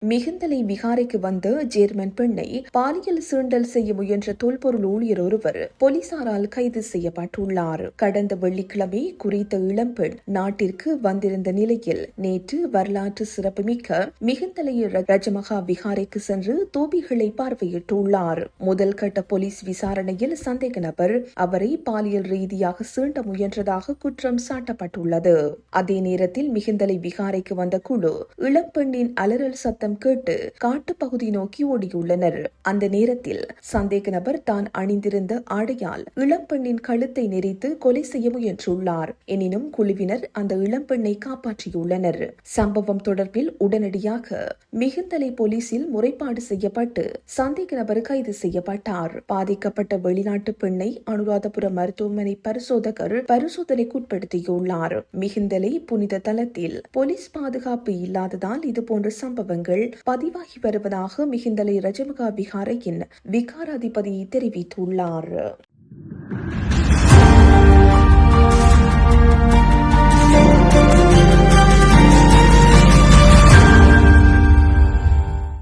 மிகுந்தலை விகாரைக்கு வந்த ஜேர்மன் பெண்ணை பாலியல் சீண்டல் செய்ய முயன்ற தொல்பொருள் ஊழியர் ஒருவர் போலீசாரால் கைது செய்யப்பட்டுள்ளார். கடந்த வெள்ளிக்கிழமை குறித்த இளம்பெண் நாட்டிற்கு வந்திருந்த நிலையில் நேற்று வரலாற்று சிறப்புமிக்க மிகுந்தலை ரஜமகா விகாரைக்கு சென்று தூபிகளை பார்வையிட்டுள்ளார். முதல் கட்ட போலீஸ் விசாரணையில் சந்தேக நபர் அவரை பாலியல் ரீதியாக சீண்ட முயன்றதாக குற்றம் சாட்டப்பட்டுள்ளது. அதே நேரத்தில் மிகுந்தலை விகாரைக்கு வந்த குழு இளம்பெண்ணின் அலறல் சத்தம் கேட்டு காட்டுப்பகுதி நோக்கி ஓடியுள்ளனர். அந்த நேரத்தில் சந்தேக நபர் தான் அணிந்திருந்த ஆடையால் இளம்பெண்ணின் கழுத்தை நெரித்து கொலை செய்ய முயன்றுள்ளார். எனினும் குழுவினர் அந்த இளம்பெண்ணை காப்பாற்றியுள்ளனர். சம்பவம் தொடர்பில் உடனடியாக மிகுந்தலை போலீசில் முறைப்பாடு செய்யப்பட்டு சந்தேக நபர் கைது செய்யப்பட்டார். பாதிக்கப்பட்ட வெளிநாட்டு பெண்ணை அனுராதபுரம் மருத்துவமனை பரிசோதகர் பரிசோதனைக்குட்படுத்தியுள்ளார். மிகுந்தலை புனித தலத்தில் போலீஸ் பாதுகாப்பு இல்லாததால் இதுபோன்ற சம்பவங்கள் பதிவாகி வருவதாக மிகுந்தலை ரஜமகா விகாரையின் விகாராதிபதி தெரிவித்துள்ளார்.